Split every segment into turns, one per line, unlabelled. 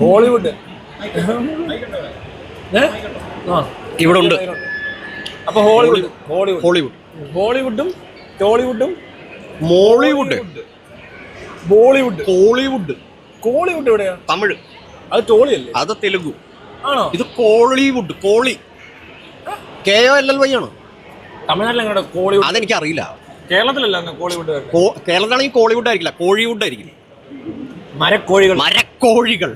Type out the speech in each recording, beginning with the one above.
Hollywood
ഇവിടെ ഉണ്ട്.
അപ്പൊ ഹോളിവുഡ് ഹോളിവുഡ്
ഹോളിവുഡ്,
ഹോളിവുഡും ടോളിവുഡും
മോളിവുഡ്,
ബോളിവുഡ്,
കോളിവുഡ്.
കോളിവുഡ് എവിടെയാ?
തമിഴ്.
അത് ടോളി അല്ലേ?
അത് തെലുഗു.
ആണോ?
ഇത് കോളിവുഡ്. കോളി KOLLY ആണ്.
തമിഴ്നാട്ടിൽ എങ്ങനെ കോളിവുഡ്?
അതെനിക്ക് അറിയില്ല.
കേരളത്തിലല്ല കോളിവുഡ്.
കേരളത്തിലാണെങ്കിൽ കോളിവുഡ് ആയിരിക്കില്ല, കോഴിവുഡ് ആയിരിക്കും.
മരക്കോഴികൾ.
മരക്കോഴികൾ,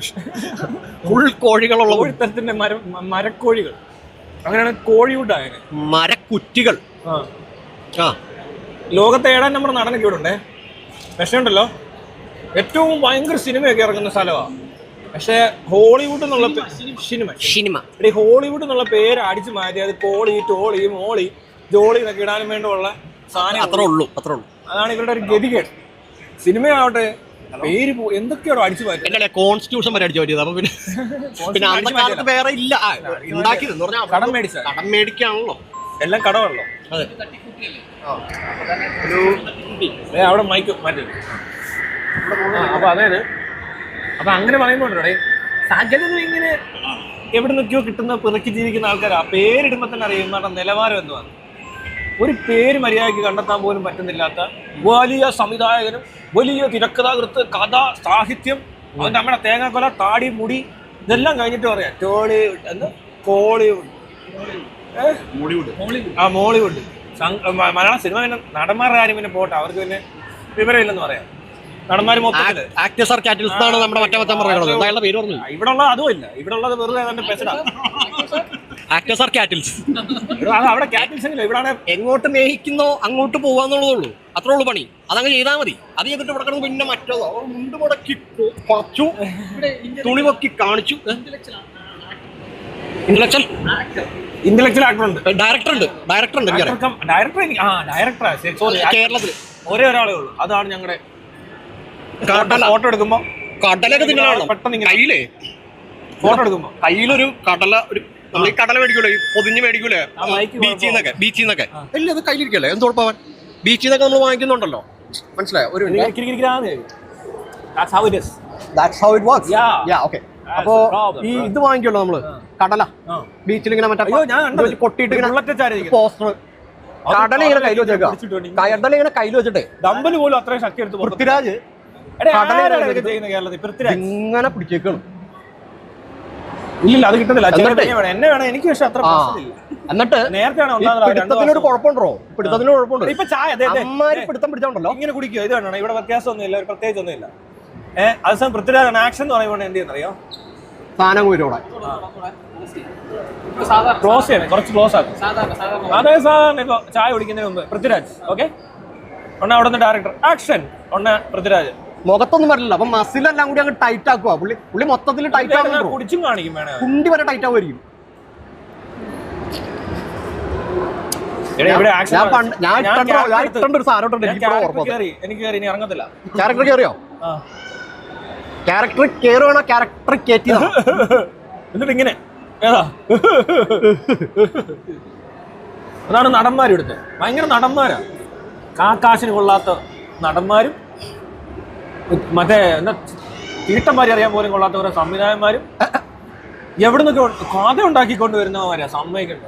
ഫുൾ കോഴികളുള്ള
തരത്തിന്റെ മരക്കോഴികൾ. അങ്ങനെയാണ് കോഴിവുഡ് ആയത്.
മരക്കുറ്റികൾ. ആ,
ലോകത്തെ 7ാം നമ്പർ നടനൊക്കെ ഇവിടെ ഉണ്ടേ. പക്ഷേ ഉണ്ടല്ലോ, ഏറ്റവും ഭയങ്കര സിനിമയൊക്കെ ഇറങ്ങുന്ന സ്ഥലമാണ്. പക്ഷെ ഹോളിവുഡ് എന്നുള്ള സിനിമ ഹോളിവുഡ് എന്നുള്ള പേര് അടിച്ചു മാറ്റി അത് കോളി, ടോളി, മോളി, ജോളി എന്നൊക്കെ ഇടാനും വേണ്ടിയുള്ള സാധനം
അത്രേ ഉള്ളൂ.
അതാണ് ഇവരുടെ ഒരു ഗതികേട്. സിനിമയാവട്ടെ പേര് എന്തൊക്കെയാണോ അടിച്ചു മാറ്റി.
കോൺസ്റ്റിറ്റ്യൂഷൻ വരെ അടിച്ചു മാറ്റിയത്. അപ്പൊ പിന്നെ അന്നത്തെ കാലത്ത് വേറെ ഇല്ല. ഉണ്ടാക്കിയത്
കടം
മേടിക്കാണല്ലോ,
എല്ലാം കടമല്ലോ.
അതെ.
അവിടെ മൈക്ക് മാറ്റി. അപ്പൊ അതായത് അപ്പൊ അങ്ങനെ പറയുമ്പോണ്ടേ സകലതും ഇങ്ങനെ എവിടെ നിന്നൊക്കെയോ കിട്ടുന്ന പിറക്കി ജീവിക്കുന്ന ആൾക്കാരാ. പേരിടുമ്പോ തന്നെ അറിയും നമ്മുടെ നിലവാരം എന്തുവാണ്. ഒരു പേര് മര്യാദയ്ക്ക് കണ്ടെത്താൻ പോലും പറ്റുന്നില്ലാത്ത വലിയ സംവിധായകനും വലിയ തിരക്കഥാകൃത്ത്, കഥ, സാഹിത്യം, അവന്റെ നമ്മുടെ തേങ്ങാക്കൊല, താടി, മുടി ഇതെല്ലാം കഴിഞ്ഞിട്ട് പറയാം ടോളിവുഡ് എന്ന്, കോളിവുഡ്, മോളിവുഡ്. മലയാള സിനിമ പിന്നെ നടന്മാരുടെ കാര്യം പിന്നെ പോട്ടെ, അവർക്ക് പിന്നെ വിവരമില്ലെന്ന് പറയാം. നടന്മാര് മൊത്തത്തില് ഇവിടെ ഉള്ളത് അതും ഇല്ല. ഇവിടെ ഉള്ളത് വെറുതെ അവിടെ കാറ്റിൽസ് ഇല്ല. ഇവിടെ
എങ്ങോട്ട് മേഹിക്കുന്നോ അങ്ങോട്ട് പോവാന്നുള്ളതുള്ളൂ. അത്രേ ഉള്ളൂ പണി. അതങ്ങ് ചെയ്താൽ മതി. അത് ചെയ്തിട്ട് ഇവിടെ കിടന്ന് പിന്നെ മറ്റോ മുണ്ട് മുടക്കി കുറച്ചു, തുണി പൊക്കി കാണിച്ചു.
ഇന്റലക്ച്വൽ ആക്ടർ ഉണ്ട്,
ഡയറക്ടർ ഉണ്ട്. കേരളത്തിൽ
ഒരാളേ ഉള്ളൂ. അതാണ് ഞങ്ങളുടെ ഫോട്ടോ എടുക്കുമ്പോ
കടലൊക്കെ തിന്നണം.
പെട്ടെന്ന്
കയ്യിലേ
ഫോട്ടോ എടുക്കുമ്പോ
കയ്യിലൊരു കടല, ഒരു നമ്മൾ ഈ കടല മേടിക്കൂലേ, പൊതിഞ്ഞ് മേടിക്കൂലേ ബീച്ചിൽ നിന്നൊക്കെ. ഇല്ല, അത് കയ്യിലിരിക്കല്ലേ, എന്ത് കുഴപ്പമാവാൻ. ബീച്ചിൽ നിന്നൊക്കെ നമ്മൾ വാങ്ങിക്കുന്നുണ്ടല്ലോ, മനസ്സിലായോ? ഒരു അപ്പൊ ഈ ഇത് വാങ്ങിക്കുമല്ലോ നമ്മള്, കടല ബീച്ചിൽ ഇങ്ങനെ മറ്റേ കൊട്ടിയിട്ട് പോസ്റ്റർ, കടല ഇങ്ങനെ കയ്യിൽ വെച്ചേക്കാം. കടല ഇങ്ങനെ കയ്യിൽ വെച്ചിട്ടേ
ഡമ്പല് പോലും അത്രയും ശക്തി എടുത്ത്
പൃഥ്വിരാജ് ഇങ്ങനെ പിടിച്ചേക്കാണ്.
ഇല്ല, അത് കിട്ടുന്നില്ല. എന്നെ വേണം, എനിക്ക് പക്ഷെ അത്ര
എന്നിട്ട്
നേരത്തെ
പിടുത്തത്തിനൊരു കുഴപ്പമുണ്ടോ? പിടുത്തത്തിന് കുഴപ്പമുണ്ടോ?
ഇപ്പൊ ചായ
പിടുത്തം പിടിച്ചോണ്ടല്ലോ
ഇങ്ങനെ കുടിക്കുക. ഇത് വേണം, ഇവിടെ വ്യത്യാസമൊന്നുമില്ല, പ്രത്യേകിച്ച് ഒന്നുമില്ല. അവസാനം പൃഥ്വിരാജ് ആക്ഷൻ എന്ന് പറയുമ്പോൾ എന്ത് ചെയ്യുന്നറിയോ,
സാധനം കൂരോടെ
ക്ലോസ് ചെയ്യണം, കുറച്ച് ക്ലോസ് ആക്കും. അതേ സാധാരണ ഇപ്പൊ ചായ കുടിക്കുന്നതിന് മുമ്പ് പൃഥ്വിരാജ് ഓക്കെ ഒന്ന്, അവിടെ നിന്ന് ഡയറക്ടർ ആക്ഷൻ ഒന്ന്, പൃഥ്വിരാജ്
മുഖത്തൊന്നും വരില്ല. അപ്പൊ മസിലെല്ലാം കൂടി അങ്ങ് ടൈറ്റ് ആക്കുക. പുള്ളി മൊത്തത്തിൽ ടൈറ്റ് ആകും,
കുടിച്ചും കാണിക്കും, വേണേ
കുണ്ടി വരെ ടൈറ്റ് ആവുമായിരിക്കും.
എനിക്ക് ഇറങ്ങത്തില്ല.
ക്യാരക്ടർ കയറിയോ? ക്യാരക്ടർ കയറുവാണോ ക്യാരക്ടർ കയറ്റി?
എന്നിട്ട് ഇങ്ങനെ ഏതാ അതാണ് നടന്മാരും എടുത്ത് ഭയങ്കര നടന്മാരാ. കാക്കാശിന് കൊള്ളാത്ത നടന്മാരും മറ്റേ എന്താ തീട്ടന്മാരെ അറിയാൻ പോലും കൊള്ളാത്ത കുറെ സംവിധായകന്മാരും എവിടെ നിന്നൊക്കെ കഥ ഉണ്ടാക്കിക്കൊണ്ട് വരുന്നവന്മാരാ. സമ്മതിക്കണ്ട,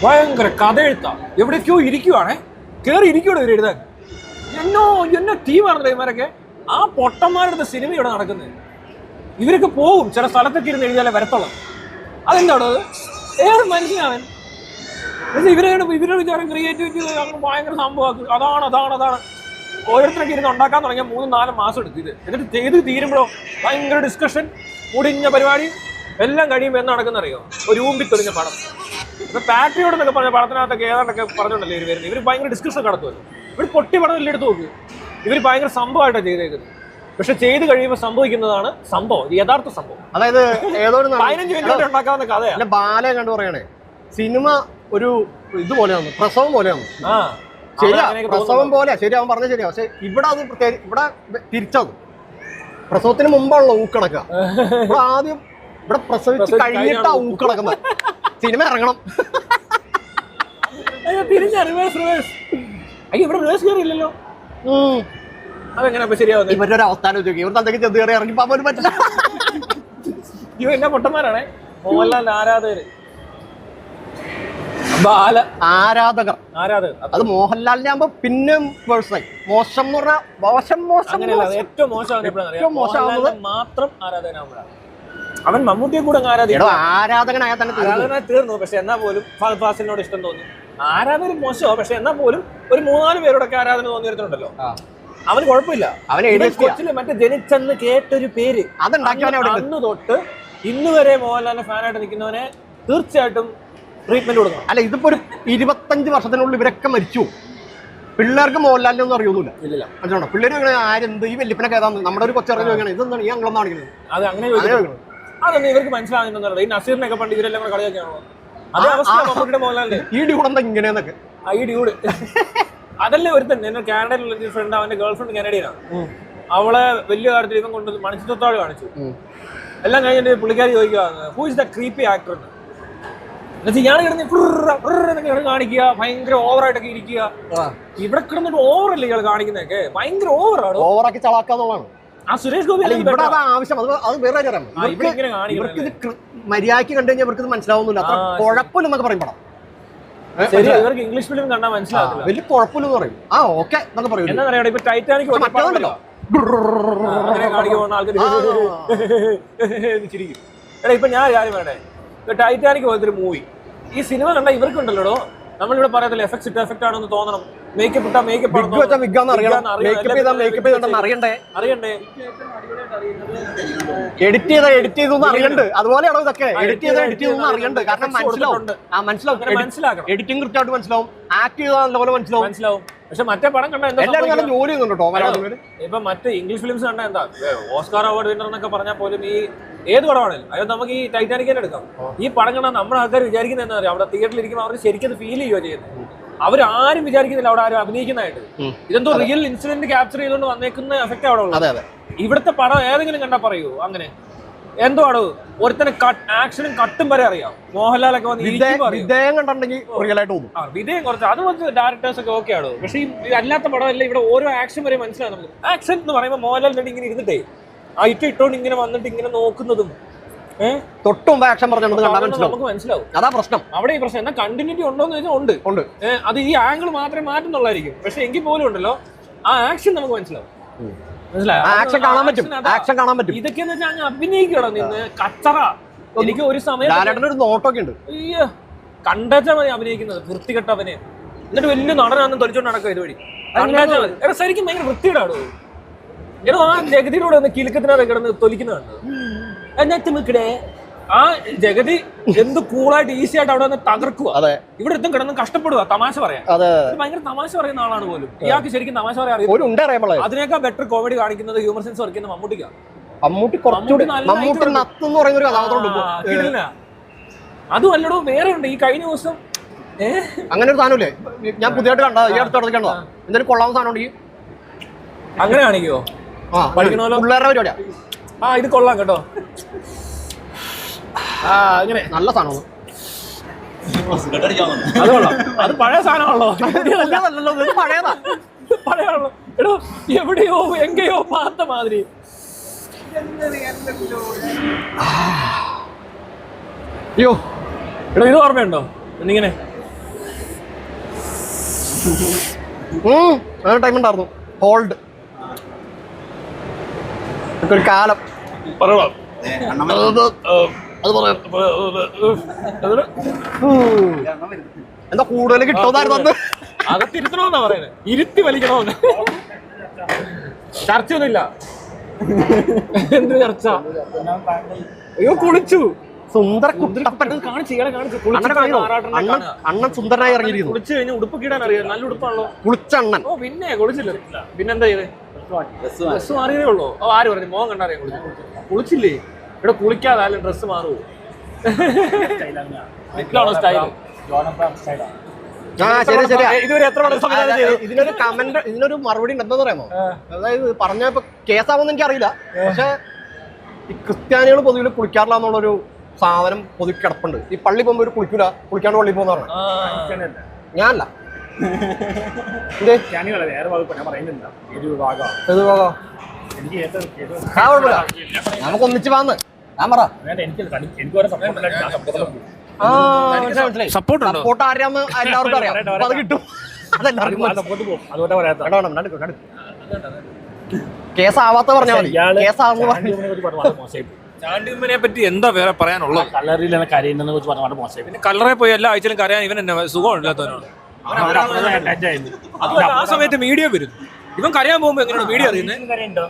ഭയങ്കര കഥ എഴുത്താ. എവിടേക്കോ ഇരിക്കുവാണേ, കയറി ഇരിക്കൂടെ ഇവർ എഴുതാൻ. എന്നോ ടീമാണല്ലോ ഇവരൊക്കെ. ആ പൊട്ടന്മാരുടെ സിനിമ ഇവിടെ നടക്കുന്നത്. ഇവരൊക്കെ പോവും, ചില സ്ഥലത്തൊക്കെ ഇരുന്ന് എഴുതിയാലേ വരത്തുള്ളൂ. അതെന്താണോ അത്? ഏത് മനുഷ്യനാവൻ? ഇവരുടെ വിചാരം ക്രിയേറ്റിവിറ്റി ഭയങ്കര സംഭവമാക്കും. അതാണ് ഓരോരുത്തരൊക്കെ ഇരുന്ന് ഉണ്ടാക്കാൻ തുടങ്ങിയ 3-4 മാസം എടുക്കും ഇത്. എന്നിട്ട് ചെയ്ത് തീരുമ്പോഴോ ഭയങ്കര ഡിസ്കഷൻ, മുടിഞ്ഞ പരിപാടി എല്ലാം കഴിയുമ്പോൾ എന്ന് നടക്കുന്നറിയോ, ഒരു ഊമ്പി തെളിഞ്ഞ പടം. ഇപ്പൊ പാട്രിയോട് എന്നൊക്കെ പറഞ്ഞ പടത്തിനകത്തൊക്കെ ഏതാണ്ടൊക്കെ പറഞ്ഞോണ്ടല്ലേ ഇവർ വരുന്നത്. ഇവർ ഭയങ്കര ഡിസ്കഷൻ നടത്തുമല്ലോ. ഇവർ പൊട്ടി പടം എല്ലാം എടുത്ത് നോക്ക്. ഇവർ ഭയങ്കര സംഭവമായിട്ടാണ് ചെയ്തേക്കുന്നത്. പക്ഷെ ചെയ്ത് കഴിയുമ്പോൾ സംഭവിക്കുന്നതാണ് സംഭവം, യഥാർത്ഥ സംഭവം.
അതായത് ഏതോ
15 മിനിറ്റ് ഉണ്ടാക്കാവുന്ന കഥയാണ്.
ബാലയെ കണ്ടു പറയണേ, സിനിമ ഒരു ഇതുപോലെയാണ്, പ്രസവം പോലെയാണ്. ശരിയാ, പ്രസവം പോലെ ശരി, അവൻ പറഞ്ഞ ശരിയാ. പക്ഷെ ഇവിടെ അത് പ്രത്യേകിച്ച് ഇവിടെ തിരിച്ചത് പ്രസവത്തിന് മുമ്പുള്ള ഊക്കണക്ക. ഇവിടെ ആദ്യം ഇവിടെ പ്രസവിച്ച് കഴിഞ്ഞിട്ടാ ഊക്കണക്കുന്നത്. സിനിമ ഇറങ്ങണം.
അയ്യോ ഇവിടെ റിവേഴ്സ് കയറിയില്ലല്ലോ. അതെങ്ങനെ അപ്പൊ ശരിയാവുന്നത്?
ഇവരുടെ ഒരു അവസ്ഥാനം ചോദിക്കും, ഇവർ എന്തെങ്കിലും ചെന്ന് കയറി ഇറങ്ങി പോകാൻ പറ്റില്ല.
ഇവ എന്നാ പൊട്ടന്മാരാണേ. മോഹൻലാലിന്റെ ആരാധകര്,
ആരാധകർ. അത് മോഹൻലാലിന്റെ ആകുമ്പോ പിന്നെ പേഴ്സണായി മോശം എന്ന് പറഞ്ഞാൽ
അങ്ങനെയല്ല, ഏറ്റവും മോശം മാത്രം ആരാധകനാകുമ്പോഴാണ്. അവൻ മമ്മൂട്ടിയെ കൂടെ
ആരാധകനായാൽ തന്നെ
തീർന്നു. പക്ഷെ എന്നാ പോലും ഫഹദ് ഫാസിലിനോട് ഇഷ്ടം തോന്നി. ആരാധന മോശമോ, പക്ഷെ എന്നാ പോലും ഒരു 3-4 പേരോടൊക്കെ ആരാധന തോന്നിയിരുന്നുണ്ടല്ലോ. അവന് കുഴപ്പമില്ല. കൊച്ചില് മറ്റേ ജനിച്ചെന്ന് കേട്ടൊരു പേര് അന്ന് തൊട്ട് ഇന്ന് വരെ മോഹൻലാലിന്റെ ഫാനായിട്ട് നിൽക്കുന്നവനെ തീർച്ചയായിട്ടും ട്രീറ്റ്മെന്റ് കൊടുക്കണം.
അല്ല, ഇതിപ്പോ ഒരു 25 വർഷത്തിനുള്ളിൽ ഇവരൊക്കെ മരിച്ചു. പിള്ളേർക്ക് മോഹൻലാലിനെ ഒന്നും അറിയൊന്നുമില്ല. മനസ്സിലാണോ? പിള്ളേര് ആരെന്ത് ഈ വെല്ലിപ്പിനൊക്കെ ഏതാന്ന് നമ്മുടെ ഒരു കൊച്ചിറങ്ങി ചോദിക്കണം, ഇതെന്താണ് ഈ അങ്ങളൊന്നും കാണിക്കുന്നത്?
അത് അങ്ങനെ അതൊന്നും ഇവർക്ക് മനസ്സിലാകുന്നുണ്ടല്ലോ. ഈ നസീറിനൊക്കെ പണ്ട് ഇവരെല്ലാം കൂടെ കളിയൊക്കെയാണോ? അതേ അവസ്ഥ മമ്മൂട്ടിയുടെ മോഹൻലാലിന്റെ.
ഈ ഡ്യൂടെന്താ ഇങ്ങനെയെന്നൊക്കെ.
ഈ ഡ്യൂഡ് അതല്ലേ ഒരുത്തൻ. എന്നെ കാനഡയിലുള്ള ഒരു ഫ്രണ്ട്, അവന്റെ ഗേൾ ഫ്രണ്ട് കാനഡയിലാണ്. അവളെ വലിയ കാര്യത്തിൽ ഇവൻ കൊണ്ട് മണിച്ചിത്രത്താഴ് കാണിച്ചു. എല്ലാം കഴിഞ്ഞിട്ട് പുള്ളിക്കാരി ചോദിക്കുക, who is the creepy actor എന്ന്. എന്നുവെച്ചാൽ ഇയാൾ കിടന്ന് കാണിക്കുക, ഭയങ്കര ഓവറായിട്ടൊക്കെ ഇരിക്കുക. ഇവിടെ കിടന്നിട്ട് ഓവറല്ലേ ഇയാൾ കാണിക്കുന്നതൊക്കെ, ഭയങ്കര ഓവറാണ്.
ഓവറാക്കി ചളാക്കാന്നുള്ളതാണ്
ആ സുരേഷ് ഗോപി
ആവശ്യം. അത് വേറെ മര്യാദക്ക് കണ്ടു കഴിഞ്ഞാൽ ഇവർക്ക് മനസ്സിലാവുന്നില്ല. അത്ര കുഴപ്പമില്ലെന്നൊക്കെ പറയും പടം.
ഇവർക്ക് ഇംഗ്ലീഷ് ഫിലിം കണ്ടാൽ മനസ്സിലാവില്ല, വലിയ
കുഴപ്പമില്ലെന്ന് പറയും. ഓക്കെ എന്നൊക്കെ പറയും.
എന്താ പറയാ, ഇപ്പൊ ടൈറ്റാനിക് മറ്റേണ്ടല്ലോ കാണിക്കുമ്പോൾ ആൾക്കാർ ചിരിക്കും. എടാ ഇപ്പൊ ഞാൻ കാര്യം വേണ്ടേ, ടൈറ്റാനിക് പോലത്തെ ഒരു മൂവി, ഈ സിനിമ കണ്ട ഇവർക്കുണ്ടല്ലോ, നമ്മളിവിടെ പറയത്തില്ല എഫക്ട്സ് ഇട്ട എഫക്ട് ആണെന്ന് തോന്നണം, മേക്കപ്പ് ഇട്ടാ മേക്കപ്പ് അറിയണ്ടേ,
എഡിറ്റ് ചെയ്തൊന്നും അറിയണ്ട്. അതുപോലെയാണോ ഇതൊക്കെ? എഡിറ്റ് ചെയ്തൊന്നും അറിയണ്ട്. കാരണം മനസ്സിലാവും, എഡിറ്റിംഗ് കൃത്യമായിട്ട് മനസ്സിലാവും, ആക്ട് ചെയ്താൽ നല്ലപോലെ മനസ്സിലാവും.
പക്ഷെ മറ്റേ പടം കണ്ട
എല്ലാവരും ജോലി ചെയ്യുന്നുണ്ടോ?
ഇപ്പൊ മറ്റേ ഇംഗ്ലീഷ് ഫിലിംസ് കണ്ട എന്താ, ഓസ്കാർ അവാർഡ് വിന്നർ എന്നൊക്കെ പറഞ്ഞാൽ പോലും ഈ ഏത് പടമാണല്ലോ, അതായത് നമുക്ക് ഈ ടൈറ്റാനിക് തന്നെ എടുക്കാം. ഈ പടം കണ്ടാൽ നമ്മുടെ ആൾക്കാർ വിചാരിക്കുന്നത് എന്താ പറയുക, അവിടെ തിയേറ്ററിൽ ഇരിക്കുമ്പോൾ അവർക്ക് ശരിക്കും ഫീൽ ചെയ്യുകയോ ചെയ്യുന്നത്. അവരാരും വിചാരിക്കുന്നില്ല അവിടെ ആരും അഭിനയിക്കുന്നതായിട്ട്. ഇതെന്തോ റിയൽ ഇൻസിഡന്റ് ക്യാപ്ചർ ചെയ്തുകൊണ്ട് വന്നേക്കുന്ന എഫക്റ്റ് അവിടെ ഉള്ളത്. ഇവിടുത്തെ പടം ഏതെങ്കിലും കണ്ടാ പറയൂ അങ്ങനെ എന്തോ ആണ്, ഒരുത്തനെ ആക്ഷനും കട്ടും വരെ അറിയാം. മോഹൻലാലൊക്കെ വിധേയം കുറച്ച് അത് കുറച്ച് ഡയറക്ടേഴ്സ് ഒക്കെ ഓക്കെ ആണോ. പക്ഷെ ഈ അല്ലാത്ത പടമല്ല, ഇവിടെ ഓരോ ആക്ഷൻ വരെ മനസ്സിലാവും നമുക്ക്. ആക്ഷൻ എന്ന് പറയുമ്പോൾ മോഹൻലാൽ ഇങ്ങനെ ഇരുന്നിട്ടേ ഇട്ടോണ്ട് ഇങ്ങനെ വന്നിട്ട് ഇങ്ങനെ നോക്കുന്നതും
തൊട്ടും ആക്ഷൻ പറഞ്ഞാൽ
നമുക്ക് മനസ്സിലാവും.
അതാ പ്രശ്നം.
അവിടെ ഈ പ്രശ്നം എന്നാ കണ്ടിന്യൂറ്റി ഉണ്ടോന്ന് ചോദിച്ചാൽ ഉണ്ട്. അത് ഈ ആംഗിൾ മാത്രമേ മാറ്റുന്നുള്ളായിരിക്കും. പക്ഷെ എങ്കിൽ പോലും ഉണ്ടല്ലോ ആ ആക്ഷൻ നമുക്ക് മനസ്സിലാവും. ഇതൊക്കെയെന്ന് വെച്ചാൽ അങ്ങ് അഭിനയിക്കണം നിന്ന് കച്ചറ. എനിക്ക് ഒരു സമയം
നോട്ടൊക്കെ ഉണ്ട്,
കണ്ടാച്ചാൽ മതി അഭിനയിക്കുന്നത്, വൃത്തികെട്ട അഭിനയം. എന്നിട്ട് വലിയ നടനാണെന്ന് തൊലിച്ചോണ്ട് നടക്കുക ഇതുവഴി. കണ്ടാച്ചാൽ മതി. എടാ ശരിക്കും ഭയങ്കര വൃത്തിയിടാടോ. എടോ ആ ജഗതിയിലൂടെ ഒന്ന് കിലുക്കത്തിനകത്ത് കിടന്ന് തൊലിക്കുന്നതാണ്. എന്നിട്ട് ആ ജഗതി എന്ത് കൂളായിട്ട് ഈസി ആയിട്ട് അവിടെ നിന്ന് തകർക്കുക. ഇവിടെ എത്തും കിടന്ന് കഷ്ടപ്പെടുക, തമാശ പറയാൻ. ഭയങ്കര തമാശ പറയുന്ന ആളാണ് പോലും. ഇയാൾക്ക് ശരിക്കും തമാശ പറയാൻ അറിയാം. അതിനേക്കാൾ ബെറ്റർ കോമഡി കാണിക്കുന്നത് ഹ്യൂമർ സെൻസ് വർക്ക് ചെയ്യുന്ന മമ്മൂട്ടിക്കാണ്. അതും അല്ലടോ വേറെ ഉണ്ട്. ഈ കഴിഞ്ഞ ദിവസം
അങ്ങനെ ഒരു സാധനമില്ലേ, ഞാൻ പുതിയതായിട്ട് കണ്ടോ, ഈ അടുത്ത് കണ്ടോ, എന്തെങ്കിലും കൊള്ളാവുന്ന സാധനം ഉണ്ടെങ്കിൽ
അങ്ങനെ കാണിക്കോ? പഠിക്കണമല്ലോ,
പിള്ളേരുടെ പരിപാടിയാ.
ഇത് കൊള്ളാം കേട്ടോ. അങ്ങനെ
നല്ല സാധനമാണ്.
അത് കൊള്ളാം. അത് പഴയ സാധനമാണല്ലോ,
പഴയതാ,
പഴയാണല്ലോ. എടോ എവിടെയോ എങ്കയോ പാത്ത മാതിരി.
അയ്യോ
എടോ ഇത് ഓർമ്മയുണ്ടോ എന്നിങ്ങനെ
ടൈം ഉണ്ടായിരുന്നു. ഹോൾഡ് ഒരു കാലം എന്താ കൂടുതൽ കിട്ടുമെന്നായിരുന്നു.
അതൊക്കെ ഇരുത്തണമെന്നാ പറയുന്നത്, ഇരുത്തി വലിക്കണമെന്ന്. ചർച്ചയൊന്നുമില്ല. എന്ത് ചർച്ച? അയ്യോ കുളിച്ചു,
സുന്ദര
അണ്ണൻ
സുന്ദരനായി ഇറങ്ങിയിരിക്കുന്നു.
കുളിച്ചു കഴിഞ്ഞ് ഉടുപ്പ് കിടാൻ അറിയാം, നല്ല ഉടുപ്പാണല്ലോ.
കുളിച്ചണ്ണൻ.
ഓ പിന്നെ കുളിച്ചില്ല, പിന്നെന്താ ചെയ്തേ? ഡ്രസ് മാറിയതേ ഉള്ളൂ. ആര് പറഞ്ഞു? മോൻ കണ്ടറിയാം കുളിച്ചില്ലേ? ഇവിടെ കുളിക്കാതെ ഡ്രസ് മാറുമോ?
ഇതിനൊരു കമന്റ്, ഇതിനൊരു മറുപടി ഉണ്ടെന്ന് പറയാമോ? അതായത് പറഞ്ഞപ്പോ കേസാവുമെന്ന് എനിക്കറിയില്ല, പക്ഷെ ഈ ക്രിസ്ത്യാനികൾ പൊതുവിൽ കുളിക്കാറില്ല എന്നുള്ളൊരു സാധനം പൊതുവെ കിടപ്പുണ്ട്. ഈ പള്ളി പോകുമ്പോൾ ഒരു കുളിക്കാണ്ട് പള്ളി പോകുന്ന പറഞ്ഞ ഞാനല്ല,
വേറെ വകുപ്പ് ഞാൻ പറയുന്നില്ല ഒരു വിഭാഗം
ഏത് ഭാഗം?
എനിക്ക് ഏറ്റവും
ആ, കുഴപ്പമില്ല. നമുക്ക് ഒന്നിച്ച് വന്ന് ഞാൻ പറ.
എനിക്ക് ഓരോ സപ്പോർട്ട്
ആ, മനസ്സിലായി.
സപ്പോർട്ട് ഉണ്ടോ?
സപ്പോർട്ട് ആരാന്ന് എല്ലാവർക്കും അറിയാം. അപ്പൊ അത് കിട്ടും. അതെല്ലാവർക്കും മനസ്സിലാവും.
സപ്പോർട്ട് പോകും അതുകൊണ്ടാ പറയാത്ത
കേട്ടോ, നടക്കും. കേസാവാത്ത പറഞ്ഞാൽ മതി. കേസാവുന്ന പറഞ്ഞു.
ചാണ്ടിയമ്മനെ പറ്റി എന്താ വേറെ പറയാനുള്ളത്?
കല്ലറിയിൽ കരയുന്നതിനെ കുറിച്ച് പറഞ്ഞ മോശമായി.
പിന്നെ കല്ലറെ പോയി എല്ലാ ആഴ്ചയിലും കരയാൻ ഇവൻ എന്നെ സുഖമില്ലാത്തവനാണ്. ആ സമയത്ത് മീഡിയ വരും. ഇവൻ കരയാൻ പോകുമ്പോ എങ്ങനെയാണ് മീഡിയ അറിയുന്നത്?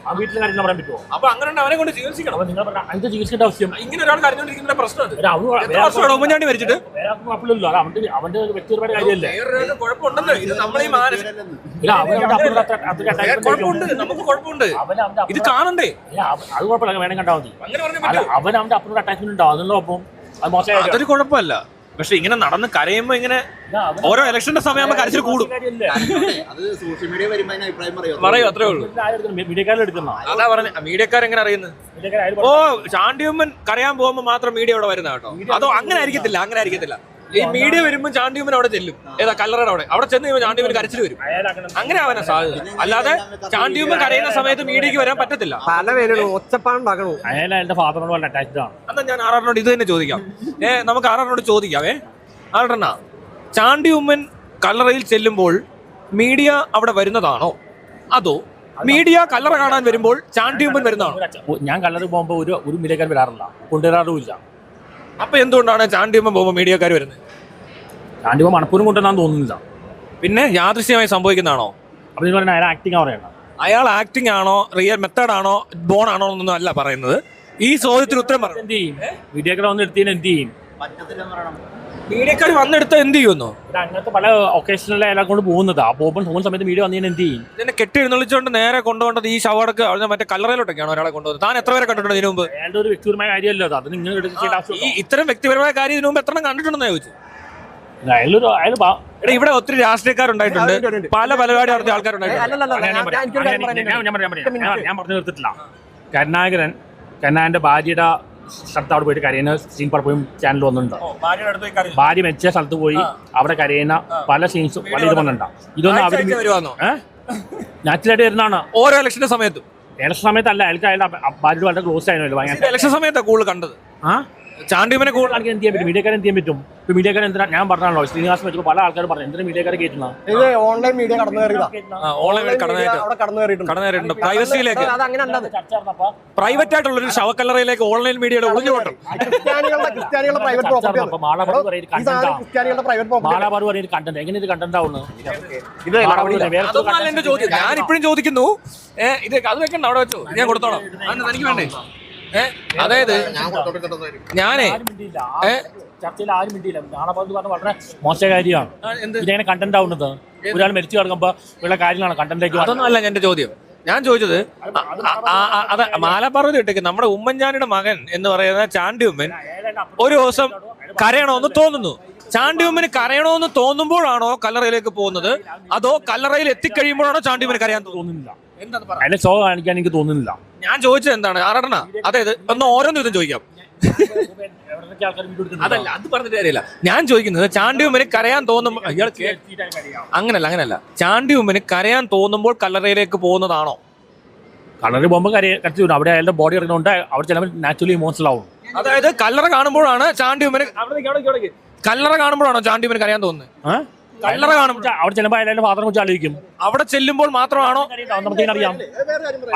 ആ വീട്ടിൽ കാര്യം പറയാൻ പറ്റുമോ?
അപ്പൊ അങ്ങനെ അവനെ കൊണ്ട് ചികിത്സിക്കണം.
അപ്പൊ നിങ്ങൾ പറഞ്ഞ അതിന്റെ ചികിത്സിക്കേണ്ട ആവശ്യം
ഇങ്ങനെ ഒരാൾ കരഞ്ഞോണ്ടിരിക്കുന്ന പ്രശ്നം അത്.
അവന്
എത്ര വർഷമാണ് ഉമ്മൻചാണ്ടി മരിച്ചിട്ട്?
കുഴപ്പമില്ലല്ലോ. അത് അവന്റെ വ്യക്തിപരമായ കാര്യമല്ലേ.
വേറൊരു കുഴപ്പമുണ്ടല്ലോ. ഇത് നമ്മളീ മാനസിക കുഴപ്പമുണ്ട്, നമുക്ക് കുഴപ്പമുണ്ട്. ഇത് കാണണ്ടേ?
അത് കുഴപ്പമില്ല, വേണം കണ്ടാൽ മതി.
അങ്ങനെ പറഞ്ഞാൽ
അല്ല, അവൻ അവന്റെ അപ്പനോട് അറ്റാച്ച്മെന്റ് ഉണ്ടാവും. അതിനുള്ള ഒപ്പം അത് മോശം.
അതൊരു കുഴപ്പമല്ല. പക്ഷെ ഇങ്ങനെ നടന്ന് കരയുമ്പോ ഇങ്ങനെ ഓരോ ഇലക്ഷന്റെ സമയമാകുമ്പോ കരച്ചിൽ കൂടും. പറയൂ, അത്രേ ഉള്ളൂ.
മീഡിയക്കാരിൽ എടുക്കുന്ന
അതാ പറഞ്ഞ മീഡിയക്കാരെങ്ങനെ അറിയുന്നത്? ഓ, ചാണ്ടിയമ്മൻ കരയാൻ പോകുമ്പോ മാത്രം മീഡിയ അവിടെ വരുന്ന കേട്ടോ. അതോ അങ്ങനെ ആയിരിക്കത്തില്ല. ഈ മീഡിയ വരുമ്പോൾ ചാണ്ടിയമ്മൻ അവിടെ ചെല്ലും. ഏതാ കല്ലറയുടെ അവിടെ ചെന്ന് കഴിയുമ്പോൾ ചാണ്ടിയമ്മൻ കരച്ചിൽ വരും. അങ്ങനെ ആവാനാ സാധ്യത. അല്ലാതെ ചാണ്ടിയമ്മൻ കരയുന്ന സമയത്ത് മീഡിയക്ക് വരാൻ പറ്റത്തില്ല.
പല പേരും ഒച്ചപ്പാടുണ്ടാക്കണു.
അയാൾ എന്റെ ഫാദറിനോട് വളരെ അറ്റാച്ച്ഡ് ആണ്.
എന്നാ ഞാൻ ആറാറിനോട് ഇത് തന്നെ ചോദിക്കാം. നമുക്ക് ആറാറിനോട് ചോദിക്കാവേ. ആറെണ്ണ, ചാണ്ടിയമ്മൻ കല്ലറയിൽ ചെല്ലുമ്പോൾ മീഡിയ അവിടെ വരുന്നതാണോ, അതോ മീഡിയ കല്ലറ കാണാൻ വരുമ്പോൾ ചാണ്ടിയമ്മൻ വരുന്നതാണോ?
ഞാൻ കല്ലറിൽ പോകുമ്പോൾ ഒരു മീഡിയക്കാർ വരാറില്ല, കൊണ്ടുവരാറുമില്ല.
അപ്പൊ എന്തുകൊണ്ടാണ് ചാണ്ടിയമ്മൻ പോകുമ്പോൾ മീഡിയക്കാർ വരുന്നത്?
ചാണ്ടിയമ്മ മണപ്പൂരും കൊണ്ടുവന്നാന്ന് തോന്നുന്നില്ല.
പിന്നെ യാദൃശ്യമായി സംഭവിക്കുന്നതാണോ?
അപ്പൊ നിങ്ങൾ പറഞ്ഞാൽ അയാൾ ആക്ടിങ് പറയണം.
അയാൾ ആക്ടിങ് ആണോ, റിയൽ മെത്തേഡ് ആണോ, ബോൺ ആണോ എന്നൊന്നും അല്ല പറയുന്നത്. ഈ ചോദ്യത്തിന് ഉത്തരം പറഞ്ഞു.
എന്ത് ചെയ്യും? മീഡിയക്കാർ വന്ന് എടുത്തതിന് എന്ത് ചെയ്യും?
മീഡിയക്കാർ വന്നെടുത്ത എന്ത് ചെയ്യുന്നു?
അങ്ങനത്തെ പല ഒക്കേഷനിലെ അയാളെ കൊണ്ട് പോകുന്നത്. ആ പോകുന്ന സമയത്ത് മീഡിയ വന്നതിന് എന്ത് ചെയ്യും?
ഇതിനെ കെട്ടി എഴുന്നള്ളിച്ചുകൊണ്ട് നേരെ കൊണ്ടുപോകേണ്ടത് ഈ ശവടക്ക് മറ്റേ കല്ലറയിലോട്ടൊക്കെയാണോ ഒരാളെ കൊണ്ടുപോകുന്നത്? താൻ എത്ര പേരെ കണ്ടിട്ടുണ്ട് ഇതിനു മുമ്പ്?
അയാളുടെ ഒരു വ്യക്തിപരമായ കാര്യമല്ലോ അത്. അതിന് നിങ്ങൾ എടുക്കേണ്ട ആവശ്യം.
ഈ ഇത്തരം വ്യക്തിപരമായ കാര്യം ഇതിനു മുമ്പ് എത്ര കണ്ടിട്ടുണ്ടെന്ന് ചോദിച്ചു.
അയാൾ
ഇവിടെ ഒത്തിരി രാഷ്ട്രീയക്കാരുണ്ടായിട്ടുണ്ട്, പല പരിപാടി നടത്തിയ ആൾക്കാരുണ്ടായിട്ടുണ്ട്.
ഞാൻ പറഞ്ഞു നിർത്തിട്ടില്ല. കരുണാകരന്റെ ഭാര്യയുടെ സ്ഥലത്ത് അവിടെ പോയിട്ട് കരയുന്ന സീൻ പലപ്പോഴും ചാനൽ വന്നിട്ടുണ്ട്. ഭാര്യ മെച്ച സ്ഥലത്ത് പോയി അവിടെ കരയുന്ന പല സീൻസും പല ഇത് വന്നിട്ടുണ്ടാവും. ഇതൊന്നും അവർ നാച്ചുറലായിട്ട് വരുന്നതാണ്.
ഓരോ ഇലക്ഷന്റെ സമയത്തും.
ഇലക്ഷൻ സമയത്തല്ല, അയാൾക്ക് അയാളുടെ ഭാര്യയോട് വളരെ ക്ലോസ് ആയിരുന്നു.
ഇലക്ഷൻ സമയത്താണ് കൂടുതൽ കണ്ടത്. ചാണ്ടിയമ്മനെ കൂടുതൽ
എന്ത് ചെയ്യാൻ പറ്റും? മീഡിയക്കാരെ എന്ത് ചെയ്യാൻ പറ്റും? ഇപ്പൊ മീഡിയക്കാരെ എന്തിനാ ഞാൻ പറഞ്ഞാണല്ലോ, ശ്രീനിവാസം വെച്ചപ്പോൾ പല ആൾക്കാരും പറഞ്ഞു എന്തിനാ മീഡിയക്കാരെ കയറ്റുന്ന?
ഇത് ഓൺലൈൻ മീഡിയ കടന്നു
കടന്നുകയറിയിട്ടുണ്ട്. പ്രൈവസിയിലേക്ക്,
ചർച്ച നടന്നപ്പോ
പ്രൈവറ്റ് ആയിട്ടുള്ള ഒരു ശവക്കല്ലറയിലേക്ക് ഓൺലൈൻ മീഡിയയുടെ ഒളിഞ്ഞുപോട്ടം.
മാളാബാർ പറയുന്ന കണ്ടന്റ് എങ്ങനെ ഇത് കണ്ടന്റ് ആവുന്നത്?
അതൊന്നല്ല എന്റെ ചോദ്യം. ഞാൻ ഇപ്പോഴും ചോദിക്കുന്നു. ഇത് അത് വെക്കണ്ട, അവിടെ വെച്ചോ, ഞാൻ കൊടുത്തോളാം. തനിക്ക് വേണ്ടേ? അതായത് ഞാനേ
ചർച്ചയിൽ ആരും മിണ്ടിയില്ല. മാളാബാർ പറഞ്ഞ വളരെ മോശം കാര്യമാണ്. ഇതെങ്ങനെ കണ്ടന്റ് ആവുന്നത്? ഒരാൾ മരിച്ചു കിടക്കുമ്പോൾ ഉള്ള കാര്യങ്ങളാണ് കണ്ടന്റേക്ക്.
അതൊന്നും അല്ല എന്റെ ചോദ്യം. ഞാൻ ചോദിച്ചത് അത് മാലാപർവ്വതം ഇട്ടേക്ക് നമ്മുടെ ഉമ്മൻചാണ്ടിയുടെ മകൻ എന്ന് പറയുന്ന ചാണ്ടിയമ്മൻ ഒരു ദിവസം കരയണമെന്ന് തോന്നുന്നു. ചാണ്ടിയമ്മന് കരയണമെന്ന് തോന്നുമ്പോഴാണോ കല്ലറയിലേക്ക് പോകുന്നത്, അതോ കല്ലറയിൽ എത്തിക്കഴിയുമ്പോഴാണോ ചാണ്ടിയമ്മന് കരയാൻ തോന്നുന്നില്ല?
അതിന്റെ ഷോ കാണിക്കാൻ എനിക്ക് തോന്നുന്നില്ല.
ഞാൻ ചോദിച്ചത് എന്താണ് ആറെണ്ണ, അതായത് ഒന്ന് ഓരോന്നും ഇതും ചോദിക്കാം. അതല്ല, അത് പറഞ്ഞിട്ട് കാര്യമില്ല. ഞാൻ ചോദിക്കുന്നത് ചാണ്ടിയമ്മന് കരയാൻ തോന്നുമ്പോൾ അങ്ങനല്ല ചാണ്ടിയമ്മന് കരയാൻ തോന്നുമ്പോൾ കല്ലറയിലേക്ക് പോകുന്നതാണോ?
കല്ലറയിൽ പോകുമ്പോൾ കരച്ചു അവിടെ അയാളുടെ ബോഡി ഇറങ്ങുന്നുണ്ട്. അവിടെ ചിലപ്പോൾ നാച്ചുറലി ഇമോഷണൽ ആവും.
അതായത് കല്ലറ കാണുമ്പോഴാണ് ചാണ്ടിയമ്മന് കല്ലറ കാണുമ്പോഴാണോ ചാണ്ടിയമ്മന് കരയാൻ തോന്നുന്നത്? കല്ലറ കാണുമ്പോൾ
അവിടെ ചിലപ്പോൾ അയാളുടെ ഫാദറിനെ കുറിച്ച് ആലോചിക്കും.
അവിടെ ചെല്ലുമ്പോൾ മാത്രമാണോ?
നമുക്കറിയാം.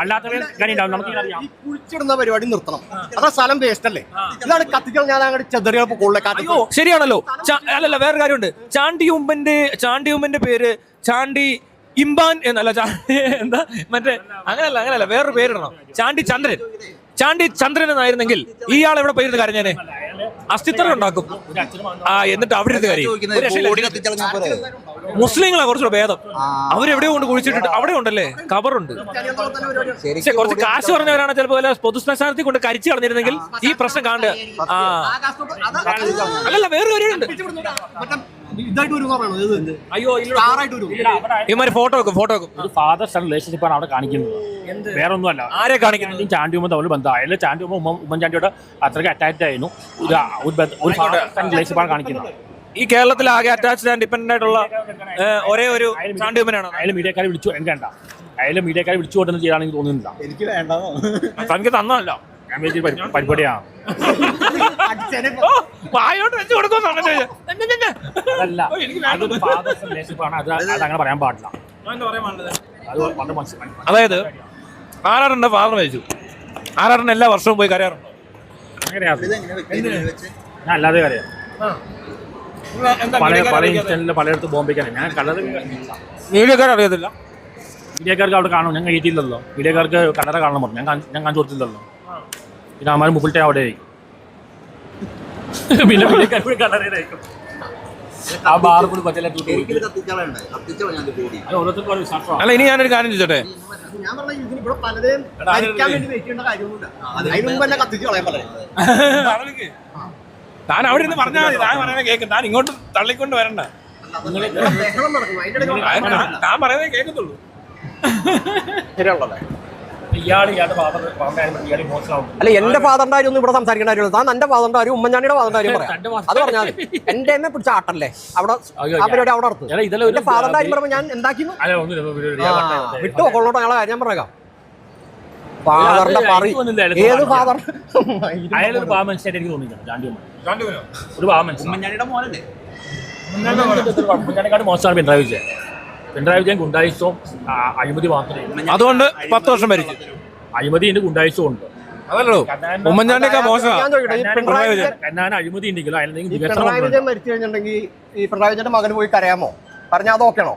അല്ലാത്തവർ കാര്യമുണ്ടാവും, നമുക്കറിയാം.
കുഴിച്ചിടുന്ന പരിപാടി നിർത്തണം. അതാ സ്ഥലം വേസ്റ്റ് അല്ലേ? ഇതാണ് കത്തികൾ ഞാൻ അങ്ങോട്ട് ചെതറിയപ്പോ
അയ്യോ ശരിയാണല്ലോ. അല്ലല്ല, വേറെ കാര്യമുണ്ട്. ചാണ്ടിയമ്മന്റെ പേര് ചാണ്ടി ഇമ്പാൻ എന്നല്ല, എന്താ മറ്റേ അങ്ങനല്ല വേറൊരു പേരിടണം. ചാണ്ടി ചന്ദ്രൻ എന്നായിരുന്നെങ്കിൽ ഇയാൾ എവിടെ പോയിരുന്ന് കരഞ്ഞേനെ? അസ്ഥിത്രം ഉണ്ടാക്കും. എന്നിട്ട് അവിടെ ഇരുന്ന് കാര്യം. മുസ്ലിങ്ങളാ കുറച്ചുകൂടെ ഭേദം. അവരെവിടെയോ കൊണ്ട് കുഴിച്ചിട്ടിട്ട് അവിടെ ഉണ്ടല്ലേ കബറുണ്ട്. പക്ഷെ കുറച്ച് കാശ് പറഞ്ഞവരാണ് ചിലപ്പോൾ പൊതുശ്മശാനത്തിൽ കൊണ്ട് കരിച്ചു കളഞ്ഞിരുന്നെങ്കിൽ ഈ പ്രശ്നം കാണുക. അല്ലല്ല, വേറെ കാര്യമുണ്ട്. അയ്യോ ഇമാര് ഫോട്ടോ വെക്കും.
ഒരു ഫാദർ സൺ റിലേഷൻഷിപ്പാണ് അവിടെ കാണിക്കുന്നത്, വേറെ ഒന്നുമല്ല.
ആരെ കാണിക്കുന്നത്?
ചാണ്ടിയമ്മ തമ്മിൽ ബന്ധം. അതിൽ ചാണ്ടിയമ്മ ഉമ്മൻചാണ്ടിയോട് അത്രയ്ക്ക് അറ്റാച്ച്ഡ് ആയിരുന്നു. ഒരു ഫാദർ സൺ റിലേഷൻഷിപ്പാണ് കാണിക്കുന്നത്.
ഈ കേരളത്തിൽ ആകെ അറ്റാച്ച്ഡ് ആൻഡ് ഡിപെൻഡന്റ് ആയിട്ടുള്ള ഒരേ ഒരു ചാണ്ടി ഉമ്മനാണോ?
അയാൾ മീഡിയക്കാരെ വിളിച്ചു എനിക്ക് വേണ്ട. അയാൾ മീഡിയക്കാരെ വിളിച്ചു കൊണ്ടെന്ന് ചെയ്താണെങ്കിൽ തോന്നുന്നില്ല.
എനിക്ക് വേണ്ടോ
തനിക്ക് തന്നല്ലോ.
ഞാൻ പരിപാടിയാണ്
വായോട്ട് വെച്ച് കൊടുക്കുന്നു.
അതല്ല, അതൊരു ഫാദേഴ്സ് റിലേഷൻഷിപ്പാണ്. അതങ്ങനെ പറയാൻ പാടില്ല. അത് വളരെ മനസ്സിലായി.
അതായത് ആറാറിന്റെ ഫാദർ മരിച്ചു. ആറാറിന് എല്ലാ വർഷവും പോയി കരയാറുണ്ടോ?
അങ്ങനെയാണ്. ഞാൻ അല്ലാതെ കരയാം. പല ഇൻസ്റ്റന്റിൽ പലയിടത്ത് ബോംബെക്കാണ് ഞാൻ കലർ.
മീഡിയക്കാർ അറിയത്തില്ല.
മീഡിയക്കാർക്ക് അവിടെ കാണും. ഞാൻ കഴിയിട്ടില്ലല്ലോ. മീഡിയക്കാർക്ക് കലറ കാണണം പറഞ്ഞു. ഞാൻ കാണിച്ചു കൊടുത്തില്ലല്ലോ. പിന്നെ അമ്മാര് മുപ്പിൾട്ടേ അവിടെ പിന്നെ മീഡിയക്കാർക്ക് കലറയിലായിരിക്കും. ആ ബാർ കൂടി പറ്റില്ല.
അല്ല, ഇനി ഞാനൊരു കാര്യം ചോദിച്ചോട്ടെ.
ഞാൻ പറഞ്ഞ ഇതിനിവിടെ പലരെയും മരിക്കാൻ വേണ്ടി വെയിറ്റ് ചെയ്യേണ്ട കാര്യമൊന്നുമില്ല. അതിന് മുമ്പ് തന്നെ കത്തിച്ച് കളയാൻ പറയാം.
താൻ അവിടെ നിന്ന് പറഞ്ഞാൽ മതി. താൻ പറയുന്നത് കേൾക്കും. താൻ ഇങ്ങോട്ട് തള്ളിക്കൊണ്ട് വരണ്ട.
ബഹളം നടക്കും. അതിന്റെ ഇടയിൽ
താൻ പറയുന്നത് കേൾക്കത്തുള്ളൂ.
ശരിയാണല്ലേ?
ഇയാളുടെ മോശമാവും.
അല്ല, എന്റെ ഫാദറിന്റെ കാര്യം ഒന്നും ഇവിടെ സംസാരിക്കേണ്ട കാര്യമില്ല. താൻ എന്റെ ഫാദറിന്റെ കാര്യം ഉമ്മൻചാണ്ടിയുടെ ഫാദറിന്റെ കാര്യം പറയാം. അത് പറഞ്ഞാൽ എന്റെ എന്നെ പിടിച്ച ആട്ടല്ലേ അവിടെ ആ പരിപാടി അവിടെ നടത്തും. എന്റെ ഫാദറിന്റെ കാര്യം പറയുമ്പോൾ ഞാൻ എന്താക്കി വിട്ടു കൊള്ളോട്ടോ ഞങ്ങളെ കാര്യം ഞാൻ പറയാം. ഫാദറിന്റെ പറ ഏത് ഫാദർ?
അയാളൊരു പാവ മനുഷ്യനായിട്ട് എനിക്ക് തോന്നിയിട്ടുണ്ട്. ഒരു പാവ മനുഷ്യൻ. ഉമ്മൻചാണ്ടിക്കാട് മോശമാണ് പിണറായി വിജയൻ. പിണറായി വിജയൻ ഗുണ്ടായിസവും അഴിമതി മാത്രമേ.
അതുകൊണ്ട് 10 വർഷം ഭരിച്ചു.
അഴിമതിന്റെ ഗുണ്ടായിസവും ഉണ്ട്.
അതല്ലോ ഉമ്മൻചാണ്ടിയൊക്കെ മോശമാണ്.
എന്നാണ് അഴിമതി ഉണ്ടെങ്കിലും
പിണറായി വിജയൻ മരിച്ചു കഴിഞ്ഞിട്ടുണ്ടെങ്കിൽ ഈ പിണറായി വിജയന്റെ മകന് പോയി കരയാമോ? പറഞ്ഞാൽ അത് ഓക്കെയാണോ?